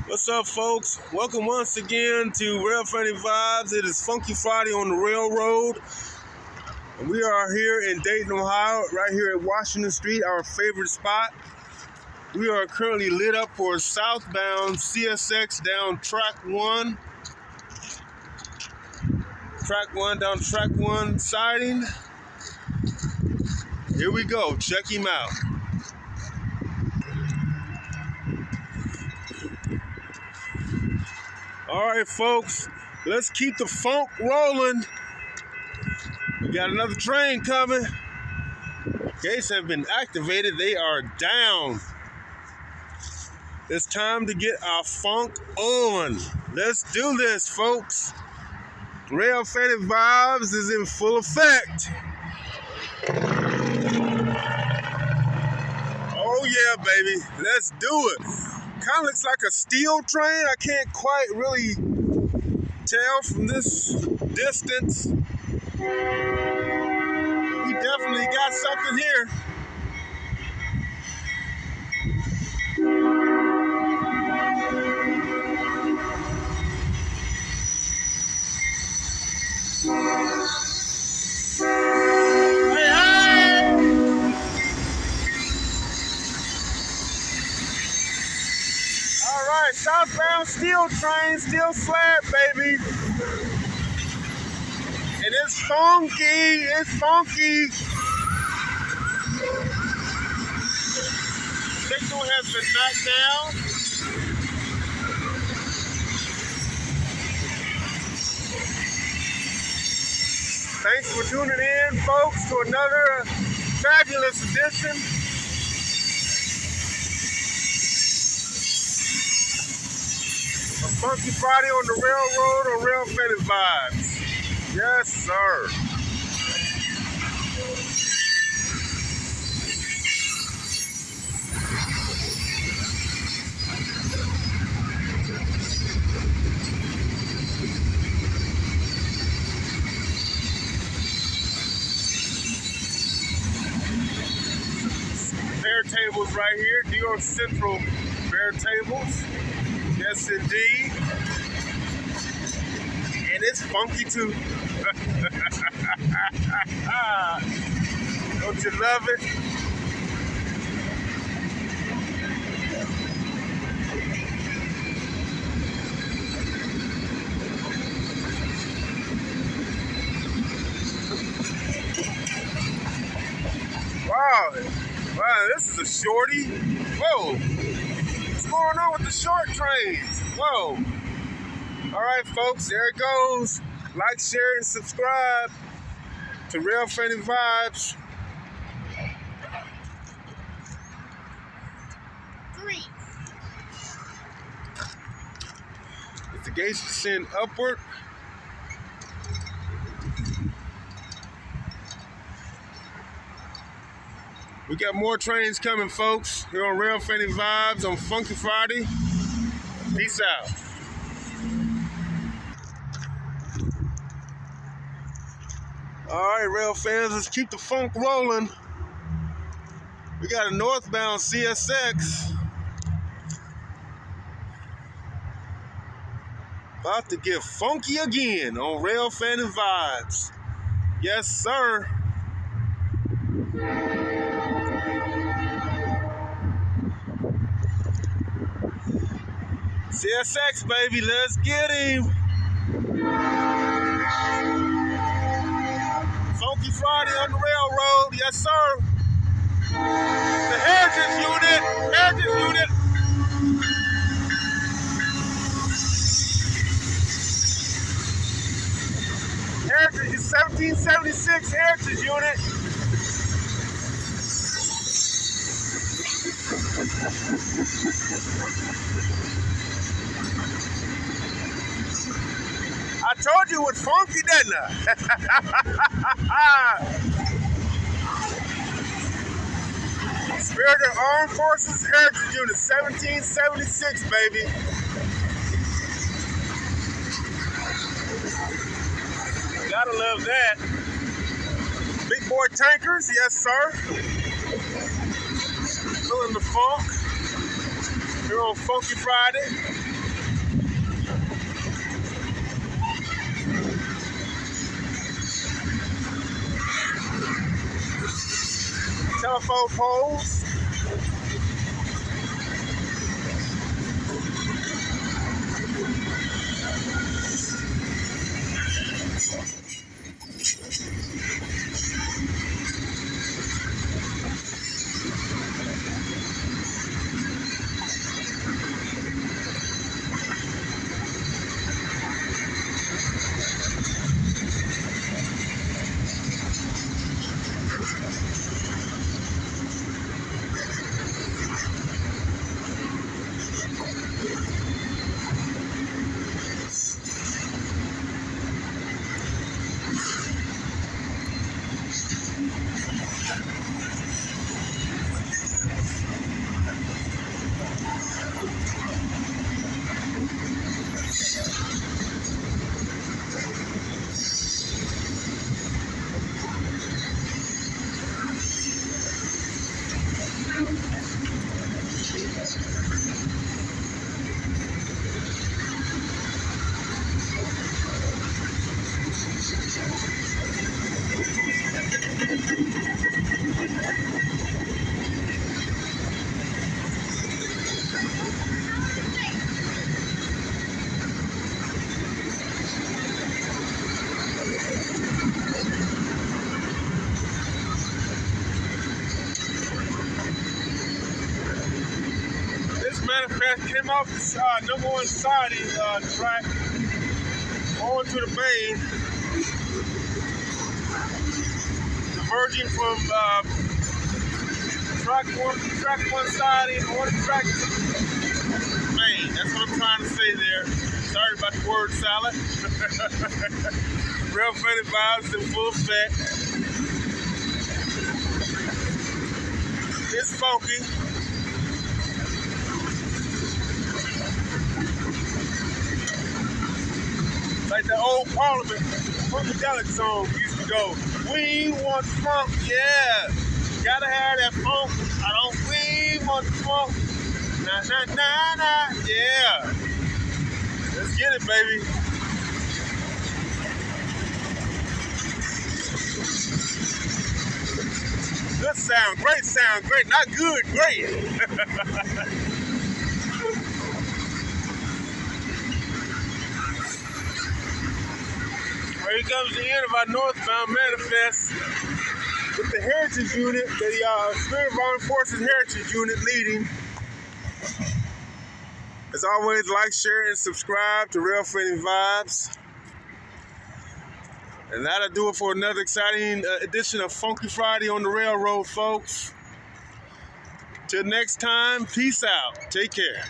What's up, folks? Welcome once again to Rail Friday Vibes. It is Funky Friday on the railroad. And we are here in Dayton, Ohio, right here at Washington Street, our favorite spot. We are currently lit up for southbound CSX down track 1. Down track 1 siding. Here we go. Check him out. All right, folks, let's keep the funk rolling. We got another train coming. Gates have been activated. They are down. It's time to get our funk on. Let's do this, folks. Rail Friday Vibes is in full effect. Oh yeah, baby. Let's do it. Kind of looks like a steel train. I can't quite really tell from this distance. We definitely got something here. Southbound steel train, steel slab, baby. And it's funky, Signal has been knocked down. Thanks for tuning in, folks, to another fabulous edition. Fonky Friday on the railroad on Rail Friday Vibes. Yes, sir. Fair tables right here, New York Central fair tables. Yes, indeed. And it's funky too. Don't you love it? Wow, this is a shorty. Whoa. What's going on with the short trains? Whoa. All right, folks, there it goes. Like, share, and subscribe to Rail Friday Vibes. 3. As the gates descend upward. We got more trains coming, folks, here on Rail Friday Vibes on Funky Friday. Peace out. All right, rail fans, let's keep the funk rolling. We got a northbound CSX. About to get funky again on Rail Friday Vibes. Yes, sir. CSX, baby, let's get him. Funky Friday on the railroad, yes, sir. The Heritage Unit. Heritage is 1776 Heritage Unit. I told you it was funky, didn't I? Spirit of Armed Forces Heritage Unit, 1776, baby. Gotta love that. Big boy tankers, yes, sir. Feeling the funk here on Funky Friday. telephone poles. Manifest came off the #1 siding track onto the main, diverging from track one siding onto track main. That's what I'm trying to say there. Sorry about the word salad. Real Funny Vibes in full effect. It's funky. Like the old Parliament Funkadelic song used to go. We want funk, yeah. Gotta have that funk. We want the funk. Nah, nah, nah, nah, yeah. Let's get it, baby. Good sound, great. Not good, great. Here comes the end of our northbound manifest with the Heritage Unit, the Spirit of Armed Forces Heritage Unit leading. As always, like, share, and subscribe to Real Funny Vibes. And that'll do it for another exciting edition of Fonky Friday on the Railroad, folks. Till next time, peace out. Take care.